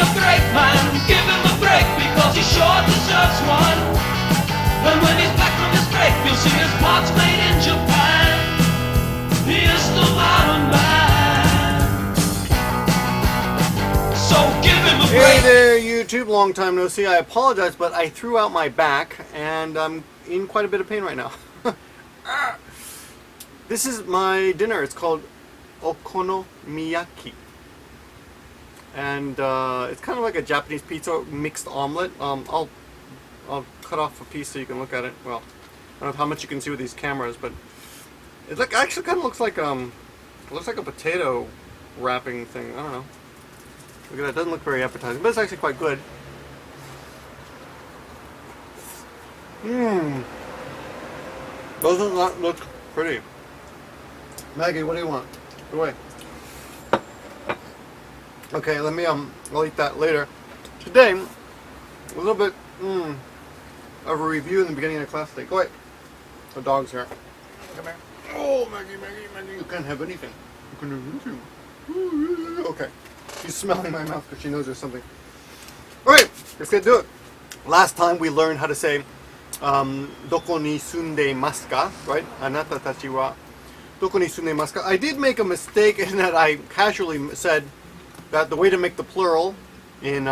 a great man, give him a break because he sure deserves one. And when he's back from his break, you'll see his parts made in Japan. He is the modern man. So give him a break. Hey there, YouTube. Long time no see. I apologize, but I threw out my back and I'm in quite a bit of pain right now. This is my dinner. It's called okonomiyaki. And it's kind of like a Japanese pizza mixed omelet. I'll cut off a piece so you can look at it. Well, I don't know how much you can see with these cameras, but it actually kind of looks like a potato wrapping thing. I don't know. Look at that. It doesn't look very appetizing, but it's actually quite good. Doesn't that look pretty? Maggie, what do you want? Go away. Okay, let me I'll eat that later. Today, a little bit of a review in the beginning of the class today. Go away. The dog's here. Come here. Oh, Maggie, you can't have anything. You can have anything. Okay. She's smelling my mouth because she knows there's something. Alright, let's get to it. Last time we learned how to say doko ni sundeimasu ka, right? Anatatachi wa doko ni sundeimasu ka. I did make a mistake in that I casually said that the way to make the plural in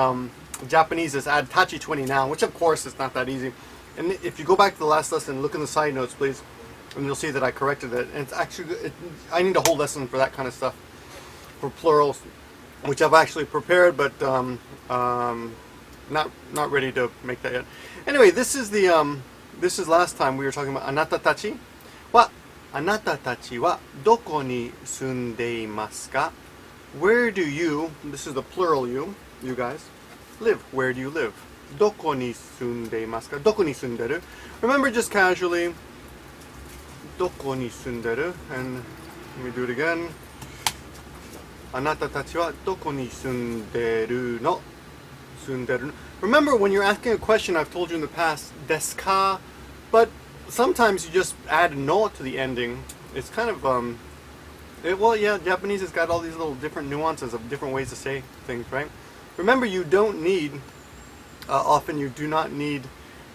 Japanese is add tachi 20 noun, which of course is not that easy. And if you go back to the last lesson, look in the side notes, please, and you'll see that I corrected it. And it's actually, I need a whole lesson for that kind of stuff, for plurals, which I've actually prepared, but not ready to make that yet. Anyway, this is last time we were talking about Anatatachi. Anatatachi wa doko ni sundeimasu ka? Where do you, this is the plural you guys, live? Where do you live? Doko ni sundeimasu ka? Doko ni sunderu? Remember, just casually, doko ni sunderu, and let me do it again. Anatatachi wa doko ni sundeiru no? Sundeiru. Remember, when you're asking a question, I've told you in the past, desuka, but sometimes you just add no to the ending. It's kind of, well, yeah, Japanese has got all these little different nuances of different ways to say things, right? Remember, you don't need, often you do not need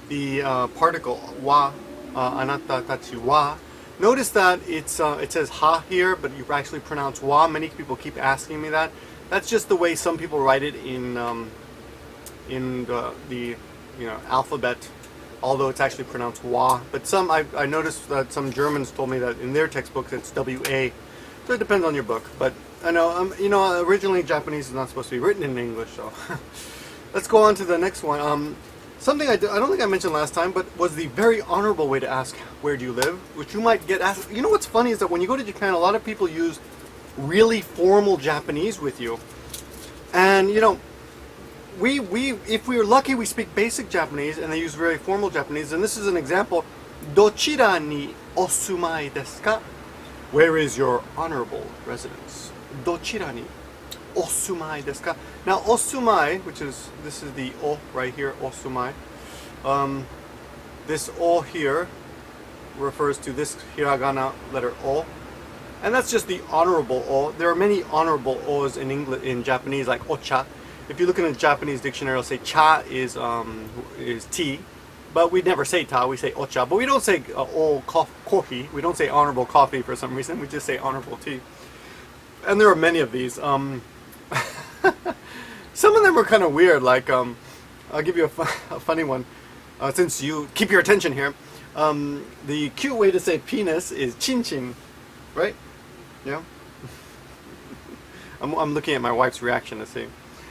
the particle wa, anatatachi wa. Notice that it says ha here, but you actually pronounce wa. Many people keep asking me that. That's just the way some people write it in the alphabet, although it's actually pronounced wa. But some, I noticed that some Germans told me that in their textbooks it's wa. So it depends on your book. But I know, originally Japanese is not supposed to be written in English, so. Let's go on to the next one. Something I don't think I mentioned last time, but was the very honorable way to ask, where do you live? Which you might get asked. You know what's funny is that when you go to Japan, a lot of people use really formal Japanese with you. And, if we are lucky, we speak basic Japanese, and they use very formal Japanese. And this is an example. Dochira ni osumai desu ka? Where is your honorable residence? Dochira ni osumai desu ka? Now, osumai, this is the o right here, osumai. This o here refers to this hiragana letter o. And that's just the honorable o. There are many honorable o's in Japanese, like ocha. If you look in a Japanese dictionary, it'll say cha is tea, but we never say ta, we say ocha. But we don't say coffee. We don't say honorable coffee for some reason. We just say honorable tea. And there are many of these. Some of them are kind of weird. Like I'll give you a funny one, since you keep your attention here. The cute way to say penis is chin chin, right? Yeah. I'm looking at my wife's reaction to see.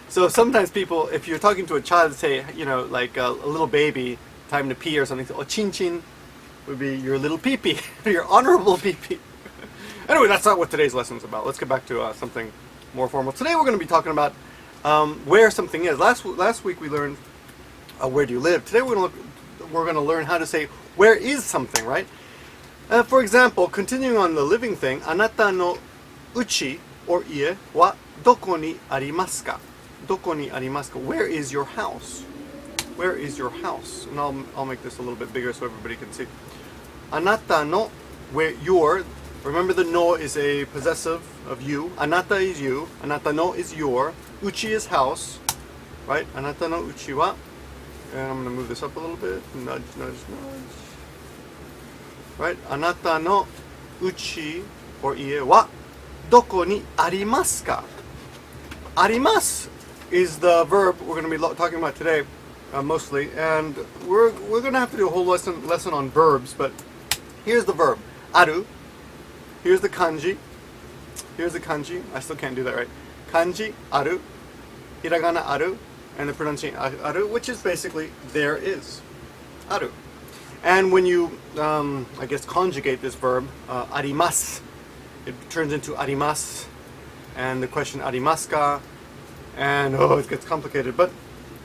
So sometimes people, if you're talking to a child, say, like a little baby, time to pee or something, so, chin chin would be your little pee-pee, your honorable pee-pee. Anyway, that's not what today's lesson is about. Let's get back to something more formal. Today we're going to be talking about where something is. Last week we learned where do you live. Today we're going to learn how to say where is something, right? For example, continuing on the living thing, Anata no uchi or ie wa doko ni arimasu ka? Doko ni arimasu ka? Where is your house? Where is your house? And I'll make this a little bit bigger so everybody can see. Anata no, where your, remember the no is a possessive of you. Anata is you. Anata no is your. Uchi is house. right? Anata no uchi wa, and I'm going to move this up a little bit. Nudge, nudge, nudge. Right? Anata no uchi or ie wa doko ni arimasu ka? Arimasu is the verb we're going to be talking about today, mostly, and we're going to have to do a whole lesson on verbs. But here's the verb, aru. Here's the kanji. Here's the kanji. I still can't do that right. Kanji aru, hiragana aru, and the pronunciation aru, which is basically there is, aru. And when you, I guess, conjugate this verb, arimasu, it turns into arimasu, and the question arimasuka, and it gets complicated. But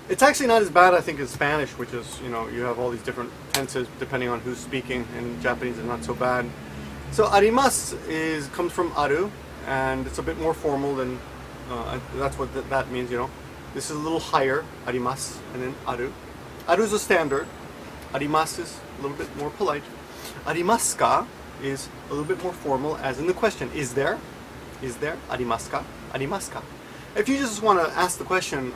it's actually not as bad, I think, as Spanish, which is, you have all these different tenses depending on who's speaking, and Japanese is not so bad. So arimasu comes from aru, and it's a bit more formal than, that's what that means, This is a little higher, arimasu, and then aru. Aru is a standard. Arimasu is a little bit more polite. Arimasuka is a little bit more formal, as in the question, is there? Is there? Arimasuka? Arimasuka. If you just want to ask the question,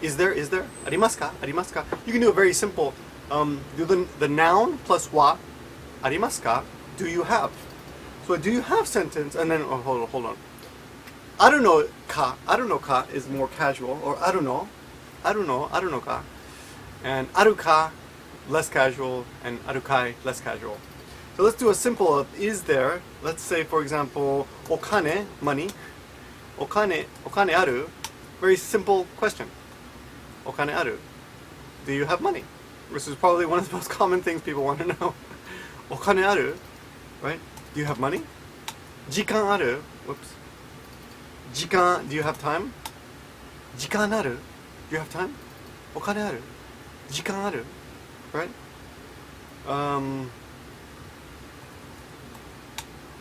is there? Is there? Arimasuka? Arimasuka? You can do it very simple. Do the noun plus wa, arimasuka, do you have? So a do you have sentence, and then, hold on. Aru no ka is more casual, or aru no ka. And aruka, less casual, and arukai, less casual. So let's do a simple of is there. Let's say, for example, okane, money. Okane aru. Very simple question. Okane aru. Do you have money? This is probably one of the most common things people want to know. Okane aru, right? Do you have money? Jikan aru. Whoops. Jikan, do you have time? Jikan aru. Do you have time? Okane aru. Jikan aru. Right?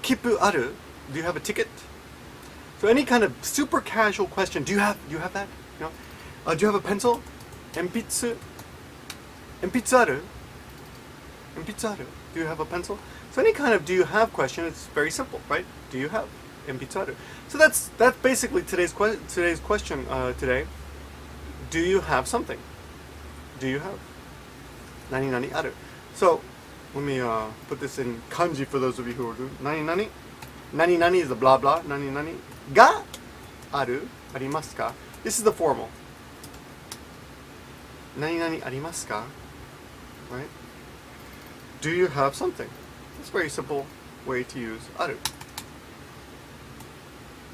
Kipu aru. Do you have a ticket? So any kind of super casual question. Do you have that? Do you have a pencil? Enpitsu. Enpitsu aru. Enpitsu aru. Do you have a pencil? So any kind of do you have question, it's very simple, right? Do you have? Enpitsu aru. So that's basically today's question today. Do you have something? Do you have? Nani nani aru. So let me put this in kanji for those of you who are doing nani nani. Nani nani is the blah blah. Nani nani. Ga aru arimasu ka. This is the formal. Nani nani arimasu ka. Right? Do you have something? It's a very simple way to use aru.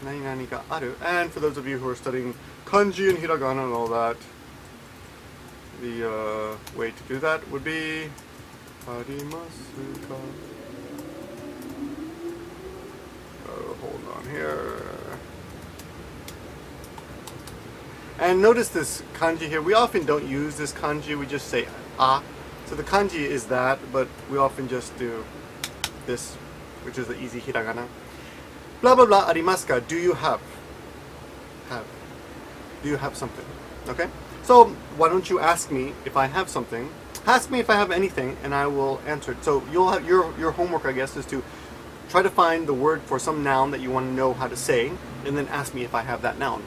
Nani nani ga aru. And for those of you who are studying kanji and hiragana and all that, the way to do that would be arimasuka. Hold on here. And notice this kanji here. We often don't use this kanji. We just say a. So the kanji is that, but we often just do this, which is the easy hiragana. Blah blah blah arimasuka. Do you have? Have. Do you have something? Okay? So why don't you ask me if I have something? Ask me if I have anything, and I will answer it. So you'll have your homework, I guess, is to try to find the word for some noun that you want to know how to say, and then ask me if I have that noun.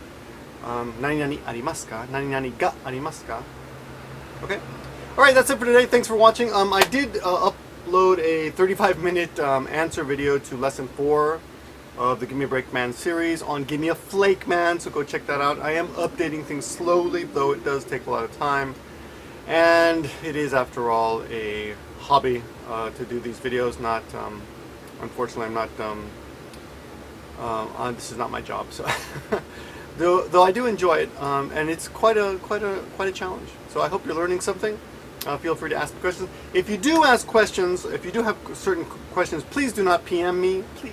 Nani nani arimasu ka? Nani nani ga arimasu ka? Okay? Alright, that's it for today. Thanks for watching. I did upload a 35-minute answer video to lesson 4 of the Give Me a Break Man series on Give Me a Flake Man, so go check that out. I am updating things slowly, though it does take a lot of time. And it is, after all, a hobby to do these videos. Not, unfortunately, I'm not. This is not my job. So, though I do enjoy it, and it's quite a challenge. So I hope you're learning something. Feel free to ask questions. If you do ask questions, if you do have certain questions, please do not PM me, please.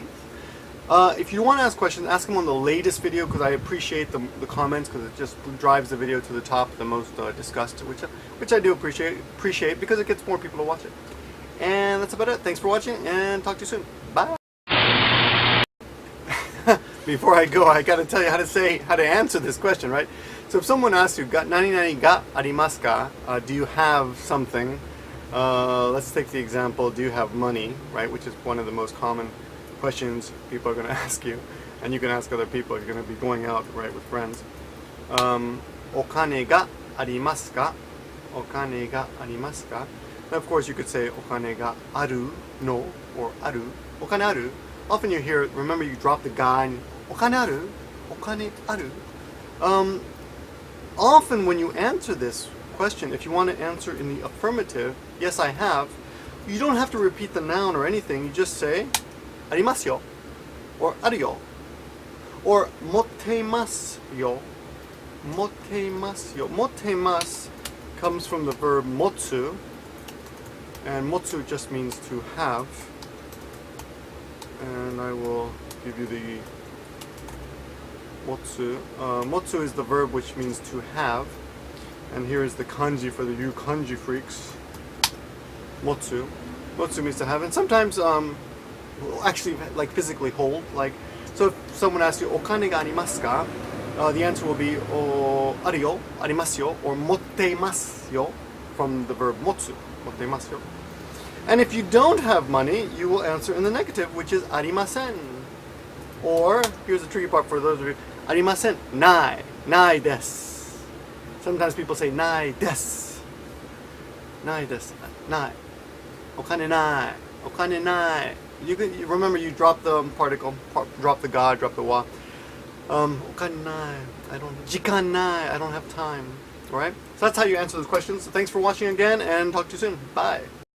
If you want to ask questions, ask them on the latest video, because I appreciate the comments, because it just drives the video to the top, the most discussed, which I do appreciate because it gets more people to watch it. And that's about it. Thanks for watching, and talk to you soon. Bye. Before I go, I gotta tell you how to answer this question, right? So if someone asks you, "Nani nani ga arimasu ka?" Do you have something? Let's take the example, do you have money, right? Which is one of the most common questions people are going to ask you, and you can ask other people. You're going to be going out, right, with friends. お金がありますか? お金がありますか? And of course, you could say お金があるの or ある. お金ある? Often you hear, remember you drop the ga and お金ある? お金ある? Often when you answer this question, if you want to answer in the affirmative, yes, I have, you don't have to repeat the noun or anything. You just say ありますよ or あるよ or 持っていますよ 持っていますよ 持っています comes from the verb 持つ and 持つ just means to have. And I will give you the 持つ. 持つ is the verb which means to have. And here is the kanji for the you kanji freaks. 持つ. 持つ means to have. And sometimes actually like physically hold. Like, so if someone asks you お金がありますか? The answer will be あるよ ありますよ or 持っていますよ from the verb 持つ 持っていますよ. And if you don't have money, you will answer in the negative, which is ありません. Or, here's the tricky part for those of you, ありません ない ないです. Sometimes people say ないです ないです ない お金ないお金ない. You remember you drop the particle, drop the ga, drop the wa. お金ない I don't 時間ない I don't have time. Alright? So that's how you answer those questions. So thanks for watching again and talk to you soon. Bye.